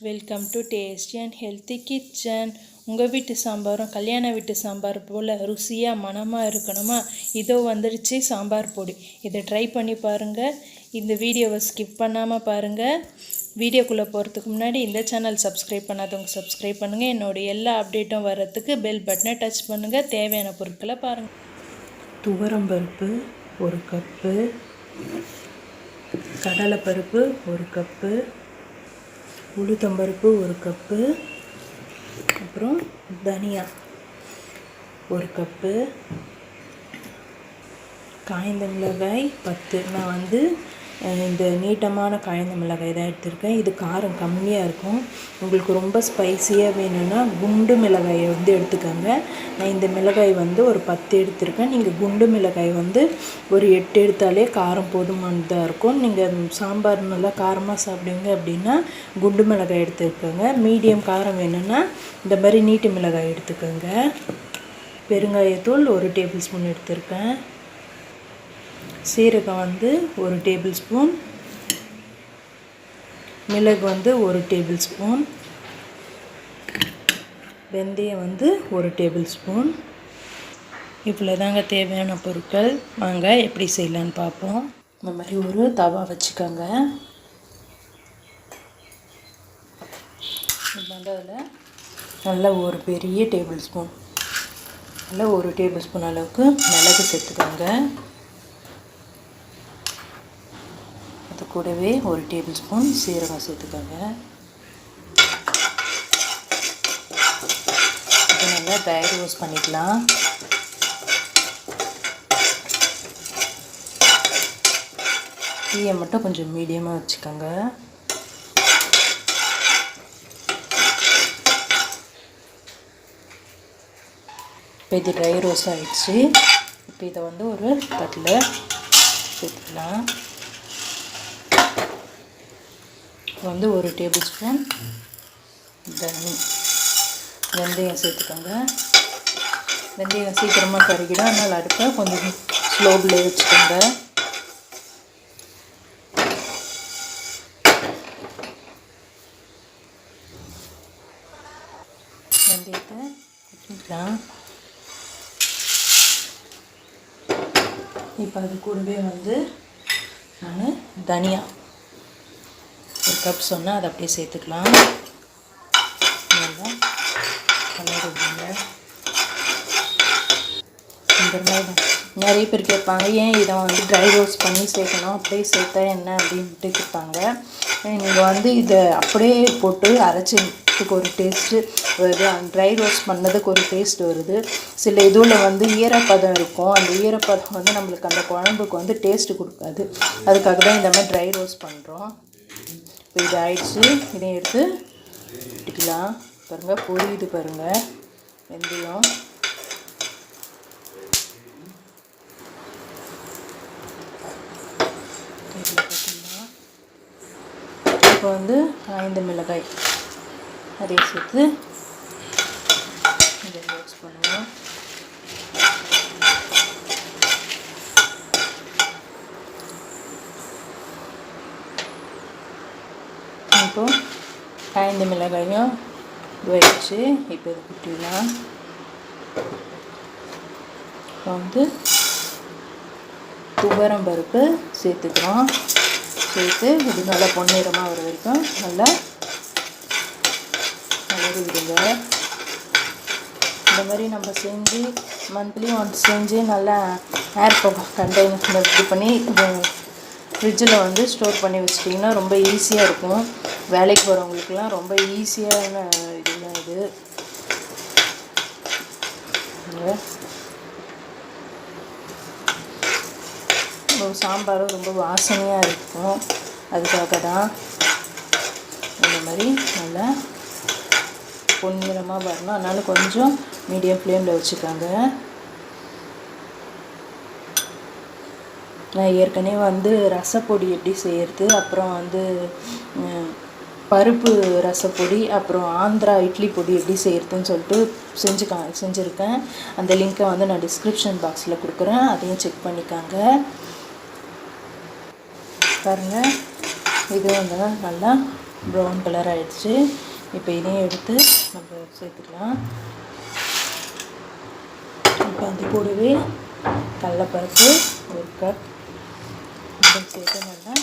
Welcome to tasty and healthy kitchen. உங்கள் வீட்டு சாம்பாரும் கல்யாண வீட்டு சாம்பார் போல் ருசியாக மணமாக இருக்கணுமா? இதோ வந்துடுச்சு சாம்பார் பொடி. இதை ட்ரை பண்ணி பாருங்கள். இந்த வீடியோவை ஸ்கிப் பண்ணாமல் பாருங்கள். வீடியோக்குள்ளே போகிறதுக்கு முன்னாடி இந்த சேனல் சப்ஸ்கிரைப் பண்ணாதவங்க சப்ஸ்கிரைப் பண்ணுங்கள். என்னோடய எல்லா அப்டேட்டும் வர்றதுக்கு பெல் பட்டனை டச் பண்ணுங்கள். தேவையான பொருட்களை பாருங்கள். துவரம்பருப்பு 1 கப்பு, கடலைப்பருப்பு 1 கப்பு, உளுத்தம்பருப்பு 1 கப்பு, அப்புறம் தனியா 1 கப்பு, காய்ந்த மிளகாய் 10. நான் வந்து இந்த நீட்டமான காய்ந்த மிளகாய் தான் எடுத்திருக்கேன். இது காரம் கம்மியாக இருக்கும். உங்களுக்கு ரொம்ப ஸ்பைஸியாக வேணும்னா குண்டு மிளகாயை வந்து எடுத்துக்கோங்க. நான் இந்த மிளகாய் வந்து ஒரு 10 எடுத்திருக்கேன். நீங்கள் குண்டு மிளகாய் வந்து ஒரு 8 எடுத்தாலே காரம் போதுமானதாக இருக்கும். நீங்கள் சாம்பார் நல்லா காரமாக சாப்பிடுவீங்க அப்படின்னா குண்டு மிளகாய் எடுத்துக்கோங்க. மீடியம் காரம் வேணும்னா இந்த மாதிரி நீட்டு மிளகாய் எடுத்துக்கோங்க. பெருங்காயத்தூள் 1 டேபிள் ஸ்பூன் எடுத்திருக்கேன். சீரகம் வந்து 1 டேபிள் ஸ்பூன், மிளகு வந்து 1 டேபிள் ஸ்பூன், வெந்தயம் வந்து 1 டேபிள் ஸ்பூன். இவ்வளோ தாங்க தேவையான பொருட்கள். வாங்க எப்படி செய்யலான்னு பார்ப்போம். இந்த மாதிரி ஒரு தவா வச்சுக்கோங்க. வந்து அதில் நல்லா ஒரு பெரிய டேபிள் ஸ்பூன், நல்லா 1 டேபிள் ஸ்பூன் அளவுக்கு மிளகு சேர்த்துக்கோங்க. அது கூடவே 1 டேபிள் ஸ்பூன் சீரகம் சேர்த்துக்கோங்க. இது நல்லா ட்ரை ரோஸ்ட் பண்ணிக்கலாம். தீயை மட்டும் கொஞ்சம் மீடியமாக வச்சுக்கோங்க. இப்போ இது ட்ரை ரோஸ்ட் ஆகிடுச்சு. இப்போ இதை வந்து ஒரு தட்டில் சேர்த்துக்கலாம். வந்து 1 டேபிள் ஸ்பூன் வெந்தயம் சேர்த்துக்கோங்க. வெந்தயம் சீக்கிரமாக கருகிடும், அதனால் அடுப்பை கொஞ்சம் ஸ்லோவில் வச்சுக்கோங்க. வெந்தயத்தை ஊற்றிக்கலாம். இப்போ அது கூடவே வந்து நான் தனியா 1 கப் சொன்னால் அதை அப்படியே சேர்த்துக்கலாம். நல்லா கலருங்க. இந்த மாதிரி நிறைய பேர் கேட்பாங்க, ஏன் இதை வந்து ட்ரை ரோஸ்ட் பண்ணி சேர்க்கணும், அப்படியே சேர்த்தா என்ன அப்படின்ட்டு கேட்பாங்க. நீங்கள் வந்து இதை அப்படியே போட்டு அரைச்சதுக்கு ஒரு டேஸ்ட்டு வருது, ட்ரை ரோஸ்ட் பண்ணதுக்கு ஒரு டேஸ்ட் வருது. சில இதில் வந்து ஈரப்பதம் இருக்கும். அந்த ஈரப்பதம் வந்து நம்மளுக்கு அந்த குழம்புக்கு வந்து டேஸ்ட்டு கொடுக்காது. அதுக்காக தான் இந்த மாதிரி ட்ரை ரோஸ்ட் பண்ணுறோம். இப்போ இது ஆயிடுச்சு. இதையும் எடுத்து விட்டுக்கலாம். பாருங்கள், பொரியுது பாருங்கள் வெந்தயம். இப்போ வந்து காய்ந்த மிளகாய் அதையும் சேர்த்து இதை மிக்ஸ் பண்ணுவோம். இப்போ காய்ந்த மிளகாயும் இது வச்சு இப்போ இது குட்டிலாம். இப்போ வந்து துவரம் பருப்பு சேர்த்துக்கிறோம். சேர்த்து இது நல்லா பொன்னிறமாக வர வரைக்கும் நல்லா கலரி விடுங்க. இந்த மாதிரி நம்ம செஞ்சு மந்த்லி ஒன்ஸ் செஞ்சு நல்லா ஏர் கண்டெய்னர் இது பண்ணி ஃப்ரிட்ஜில் வந்து ஸ்டோர் பண்ணி வச்சிட்டிங்கன்னா ரொம்ப ஈஸியாக இருக்கும். வேலைக்கு போகிறவங்களுக்குலாம் ரொம்ப ஈஸியான இதுதான் இது. சாம்பாரும் ரொம்ப வாசனையாக இருக்கும். அதுக்காக தான் இந்த மாதிரி நல்லா பொன்னிறமாக வரணும். அதனால கொஞ்சம் மீடியம் ஃப்ளேமில் வச்சுக்கோங்க. நான் ஏற்கனவே வந்து ரசப்பொடி எப்படி செய்கிறது, அப்புறம் வந்து பருப்பு ரசப்பொடி, அப்புறம் ஆந்திரா இட்லி பொடி எப்படி செய்கிறதுன்னு சொல்லிட்டு செஞ்சுருக்கேன். அந்த லிங்க்கை வந்து நான் டிஸ்கிரிப்ஷன் பாக்ஸில் கொடுக்குறேன். அதையும் செக் பண்ணிக்காங்க. பாருங்கள், இது வந்து நல்லா ப்ரௌன் கலர் ஆகிடுச்சு. இப்போ இதையும் எடுத்து நம்ம சேர்த்துக்கலாம். இப்போ அது கூடவே கடலைப்பருப்பு 1 கப் இதை சேர்த்து நல்லா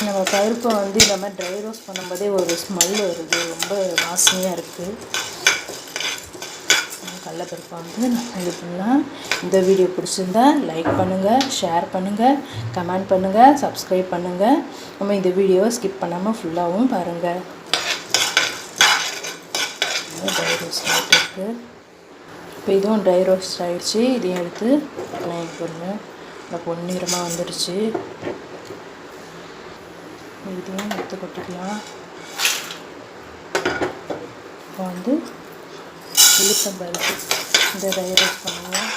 நம்ம பருப்பை வந்து இந்த மாதிரி ட்ரை ரோஸ்ட் பண்ணும்போதே ஒரு ஸ்மெல் வருது, ரொம்ப வாசனையாக இருக்குது. கடலைப்பருப்பை வந்து நம்ம இது பண்ணலாம். இந்த வீடியோ பிடிச்சிருந்தா லைக் பண்ணுங்கள், ஷேர் பண்ணுங்கள், கமெண்ட் பண்ணுங்கள், சப்ஸ்கிரைப் பண்ணுங்கள். நம்ம இந்த வீடியோவை ஸ்கிப் பண்ணாமல் ஃபுல்லாகவும் பாருங்கள். ட்ரை ரோஸ்ட் ஆகிட்டு இருக்குது. இப்போ இதுவும் ட்ரை ரோஸ்ட் ஆகிடுச்சு. இதையும் எடுத்து நான் பண்ணுவேன். இந்த பொன்னிறமாக வந்துடுச்சு. இதையும் எடுத்து கொட்டிக்கலாம். இப்போ வந்து உளுத்தம்பருப்பு இந்த ட்ரை ரோஸ்ட் பண்ணுவோம்.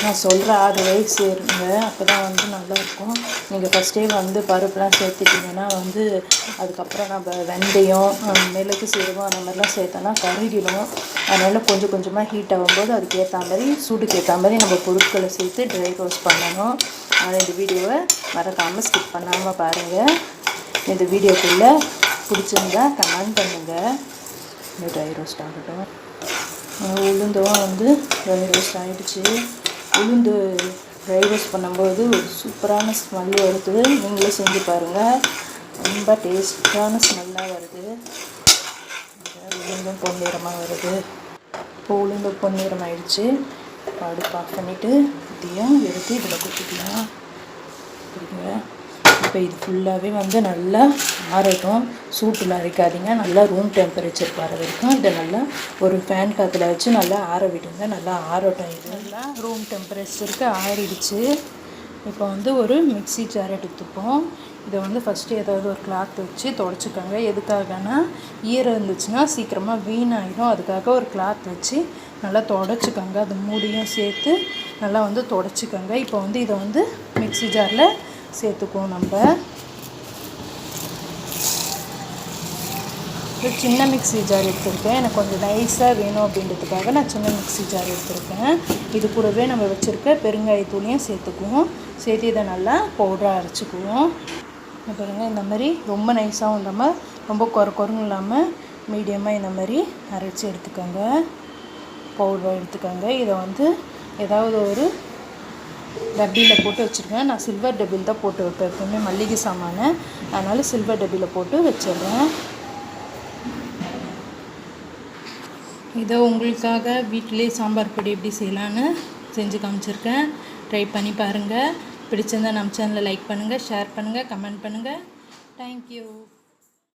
நான் சொல்கிற 6 வயசு சேருங்க, அப்போ தான் வந்து நல்லாயிருக்கும். நீங்கள் ஃபஸ்ட்டே வந்து பருப்புலாம் சேர்த்துட்டிங்கன்னா வந்து அதுக்கப்புறம் நம்ம வெந்தயம், மிளகு, சீரகம் அந்த மாதிரிலாம் சேர்த்தோன்னா கருகிடும். அதனால் கொஞ்சம் கொஞ்சமாக ஹீட் ஆகும்போது அதுக்கேற்ற மாதிரி சூடுக்கு ஏற்ற மாதிரி நம்ம பொருட்களை சேர்த்து ட்ரை ரோஸ்ட் பண்ணணும். அதனால் இந்த வீடியோவை மறக்காமல் ஸ்கிப் பண்ணாமல் பாருங்கள். இந்த வீடியோக்குள்ளே பிடிச்சிருந்தா கமெண்ட் பண்ணுங்கள். இந்த ட்ரை ரோஸ்ட் ஆகட்டும். உளுந்தும் வந்து ட்ரை ரோஸ்ட் ஆகிடுச்சு. உளுந்து ட்ரை ரோஸ்ட் பண்ணும்போது ஒரு சூப்பரான ஸ்மெல் வருது. நீங்களே செஞ்சு பாருங்கள், ரொம்ப டேஸ்டான ஸ்மெல்லாக வருது. உளுந்தும் பொன்னிறமாக வருது. இப்போ உளுந்து பொன்னிறம் ஆகிடுச்சு. அடுப்பு ஆஃப் பண்ணிவிட்டு இதையும் எடுத்து இதில் கொட்டிக்கலாம். கொடுங்க. இப்போ இது ஃபுல்லாகவே வந்து நல்லா ஆறட்டும். சூட்டில் அரைக்காதீங்க, நல்லா ரூம் டெம்பரேச்சர் வர வரைக்கும் இதை நல்லா ஒரு ஃபேன் காற்றுல வச்சு நல்லா ஆற விடுங்க. நல்லா ஆறட்டும். இது நல்லா ரூம் டெம்பரேச்சருக்கு ஆறிடுச்சு. இப்போ வந்து ஒரு மிக்ஸி ஜார் எடுத்துப்போம். இதை வந்து ஃபஸ்ட்டு ஏதாவது ஒரு கிளாத் வச்சு தொடச்சிக்கோங்க. எதுக்காகனா ஈரம் இருந்துச்சுன்னா சீக்கிரமாக வீணாயிடும். அதுக்காக ஒரு கிளாத் வச்சு நல்லா தொடச்சிக்கோங்க. அது மூடியும் சேர்த்து நல்லா வந்து தொடச்சிக்கோங்க. இப்போ வந்து இதை வந்து மிக்ஸி ஜாரில் சேர்த்துக்குவோம். நம்ம ஒரு சின்ன மிக்ஸி ஜார் எடுத்துருக்கேன். எனக்கு கொஞ்சம் நைஸாக வேணும் அப்படின்றதுக்காக நான் சின்ன மிக்ஸி ஜார் எடுத்துருக்கேன். இது கூடவே நம்ம வச்சுருக்க பெருங்காயத்தூளையும் சேர்த்துக்குவோம். சேர்த்து இதை நல்லா பவுடராக அரைச்சிக்குவோம். பாருங்கள், இந்த மாதிரி ரொம்ப நைஸாகவும் இல்லாமல் ரொம்ப கொரன்னு இல்லாமல் மீடியமாக இந்த மாதிரி அரைச்சி எடுத்துக்கோங்க. பவுடராக எடுத்துக்கோங்க. இதை வந்து ஏதாவது ஒரு டப்பியில் போட்டு வச்சுருக்கேன். நான் சில்வர் டப்பியில் தான் போட்டு வைப்பேன் எப்பவுமே மல்லிகை சாமானை. அதனால் சில்வர் டப்பியில் போட்டு வச்சிடுறேன். இதை உங்களுக்காக வீட்டிலே சாம்பார் பொடி எப்படி செய்யலான்னு செஞ்சு காமிச்சிருக்கேன். ட்ரை பண்ணி பாருங்கள். பிடிச்சிருந்தால் நம்ம சேனலை லைக் பண்ணுங்கள், ஷேர் பண்ணுங்கள், கமெண்ட் பண்ணுங்கள். தேங்க்யூ.